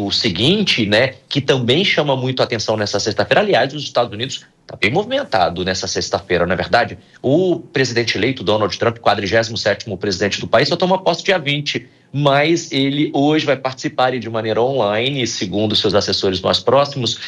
o seguinte, né, que também chama muito a atenção nessa sexta-feira. Aliás, os Estados Unidos está bem movimentado nessa sexta-feira, não é verdade? O presidente eleito, Donald Trump, 47º presidente do país, só toma posse dia 20, mas ele hoje vai participar de maneira online, segundo seus assessores mais próximos,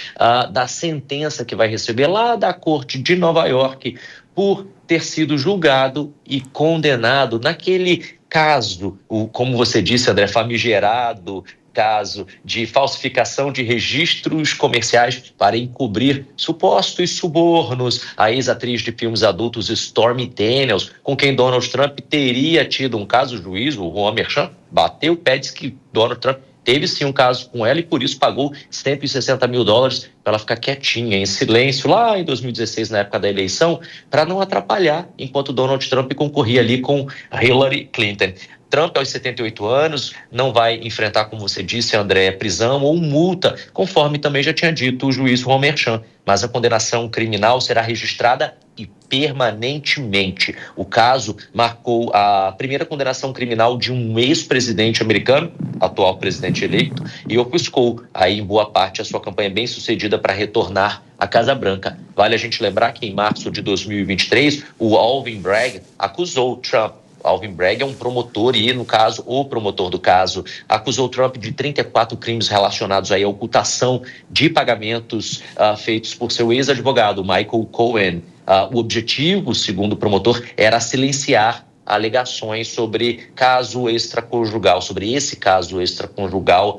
da sentença que vai receber lá da Corte de Nova York por ter sido julgado e condenado naquele caso, como você disse, André, famigerado caso de falsificação de registros comerciais para encobrir supostos subornos à ex-atriz de filmes adultos Stormy Daniels, com quem Donald Trump teria tido um caso. O juiz, o Juan Merchan, bateu o pé, disse que Donald Trump teve sim um caso com ela e por isso pagou $160 mil para ela ficar quietinha, em silêncio, lá em 2016, na época da eleição, para não atrapalhar enquanto Donald Trump concorria ali com Hillary Clinton. Trump, aos 78 anos, não vai enfrentar, como você disse, André, prisão ou multa, conforme também já tinha dito o juiz Juan Merchan, mas a condenação criminal será registrada e permanentemente. O caso marcou a primeira condenação criminal de um ex-presidente americano, atual presidente eleito, e ofuscou aí em boa parte a sua campanha bem-sucedida para retornar à Casa Branca. Vale a gente lembrar que em março de 2023, o Alvin Bragg acusou Trump. Alvin Bragg é um promotor e, no caso, o promotor do caso, acusou Trump de 34 crimes relacionados aí à ocultação de pagamentos feitos por seu ex-advogado, Michael Cohen. O objetivo, segundo o promotor, era silenciar alegações sobre caso extraconjugal, sobre esse caso extraconjugal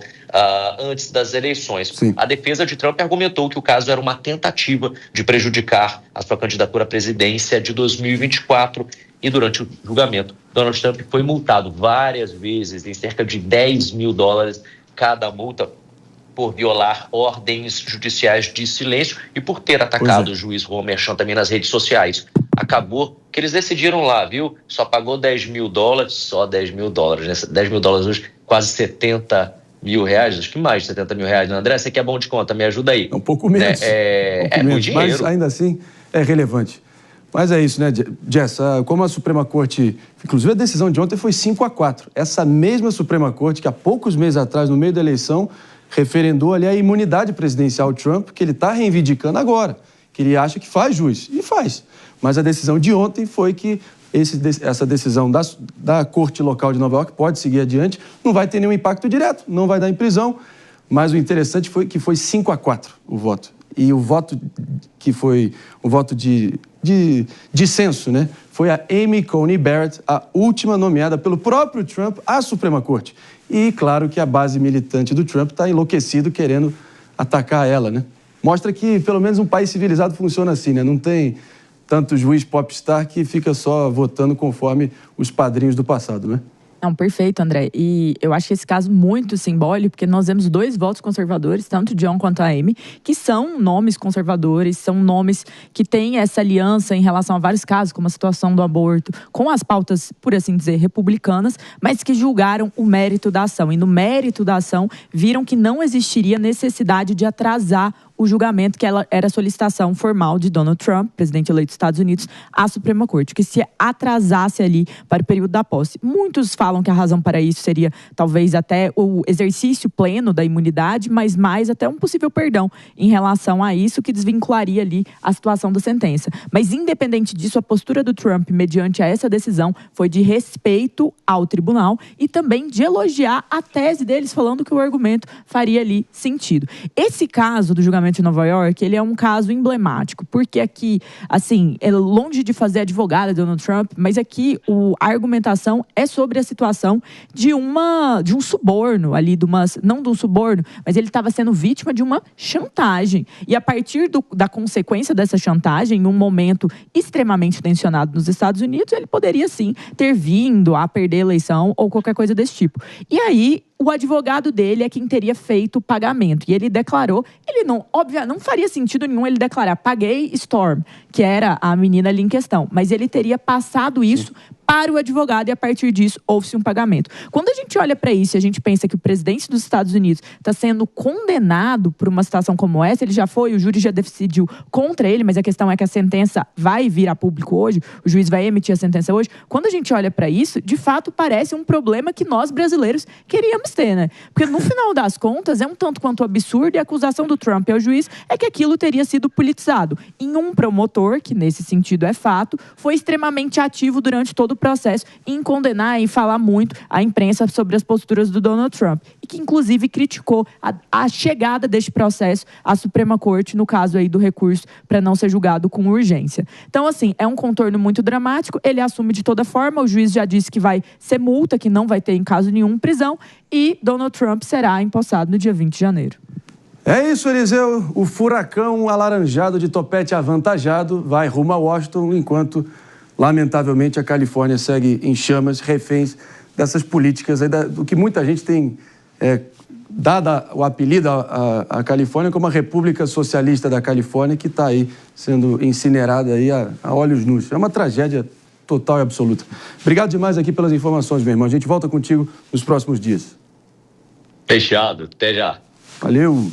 antes das eleições. Sim. A defesa de Trump argumentou que o caso era uma tentativa de prejudicar a sua candidatura à presidência de 2024 e durante o julgamento, Donald Trump foi multado várias vezes em cerca de $10 mil cada multa por violar ordens judiciais de silêncio e por ter atacado o juiz Juan Merchan também nas redes sociais. Acabou que eles decidiram lá, viu? Só pagou $10 mil, só $10 mil, né? $10 mil hoje, quase $70 mil, acho que mais de $70 mil, né, André? Você que é bom de conta, me ajuda aí. Um pouco menos. Muito dinheiro. Mas ainda assim é relevante. Mas é isso, né, Jess? Como a Suprema Corte... Inclusive, a decisão de ontem foi 5-4. Essa mesma Suprema Corte, que há poucos meses atrás, no meio da eleição, referendou ali a imunidade presidencial Trump, que ele está reivindicando agora, que ele acha que faz jus. E faz. Mas a decisão de ontem foi que essa decisão da Corte Local de Nova York pode seguir adiante, não vai ter nenhum impacto direto, não vai dar em prisão, mas o interessante foi que foi 5-4 o voto. E o voto que foi o voto de dissenso, né? Foi a Amy Coney Barrett, a última nomeada pelo próprio Trump à Suprema Corte. E claro que a base militante do Trump está enlouquecido querendo atacar ela, né? Mostra que pelo menos um país civilizado funciona assim, né? Não tem tanto juiz popstar que fica só votando conforme os padrinhos do passado, né? Não, perfeito, André. E eu acho que esse caso muito simbólico, porque nós vemos 2 votos conservadores, tanto John quanto a Amy, que são nomes conservadores, são nomes que têm essa aliança em relação a vários casos, como a situação do aborto, com as pautas, por assim dizer, republicanas, mas que julgaram o mérito da ação. E no mérito da ação, viram que não existiria necessidade de atrasar o julgamento, que era a solicitação formal de Donald Trump, presidente eleito dos Estados Unidos, à Suprema Corte, que se atrasasse ali para o período da posse. Muitos falam que a razão para isso seria talvez até o exercício pleno da imunidade, mas mais até um possível perdão em relação a isso, que desvincularia ali a situação da sentença. Mas independente disso, a postura do Trump mediante a essa decisão foi de respeito ao tribunal e também de elogiar a tese deles, falando que o argumento faria ali sentido. Esse caso do julgamento de Nova York, ele é um caso emblemático, porque aqui, assim, é longe de fazer advogada de Donald Trump, mas aqui a argumentação é sobre a situação de um suborno ali, não de um suborno, mas ele estava sendo vítima de uma chantagem. E a partir da consequência dessa chantagem, em um momento extremamente tensionado nos Estados Unidos, ele poderia sim ter vindo a perder a eleição ou qualquer coisa desse tipo. E aí, o advogado dele é quem teria feito o pagamento. E ele declarou, não faria sentido nenhum ele declarar, paguei Storm, que era a menina ali em questão. Mas ele teria passado isso para o advogado e a partir disso houve-se um pagamento. Quando a gente olha para isso e a gente pensa que o presidente dos Estados Unidos está sendo condenado por uma situação como essa, ele já foi, o júri já decidiu contra ele, mas a questão é que a sentença vai vir a público hoje, o juiz vai emitir a sentença hoje. Quando a gente olha para isso, de fato parece um problema que nós brasileiros queríamos ter, né? Porque no final das contas é um tanto quanto absurdo e a acusação do Trump ao juiz é que aquilo teria sido politizado. Em um promotor, que nesse sentido é fato, foi extremamente ativo durante todo o processo em condenar e falar muito à imprensa sobre as posturas do Donald Trump. E que, inclusive, criticou a chegada deste processo à Suprema Corte, no caso aí do recurso para não ser julgado com urgência. Então, assim, é um contorno muito dramático, ele assume de toda forma, o juiz já disse que vai ser multa, que não vai ter, em caso nenhum, prisão, e Donald Trump será empossado no dia 20 de janeiro. É isso, Eliseu. O furacão alaranjado de topete avantajado vai rumo a Washington, enquanto, lamentavelmente, a Califórnia segue em chamas, reféns dessas políticas aí, do que muita gente tem dado o apelido à Califórnia como a República Socialista da Califórnia, que está aí sendo incinerada aí a olhos nus. É uma tragédia total e absoluta. Obrigado demais aqui pelas informações, meu irmão. A gente volta contigo nos próximos dias. Fechado. Até já. Valeu.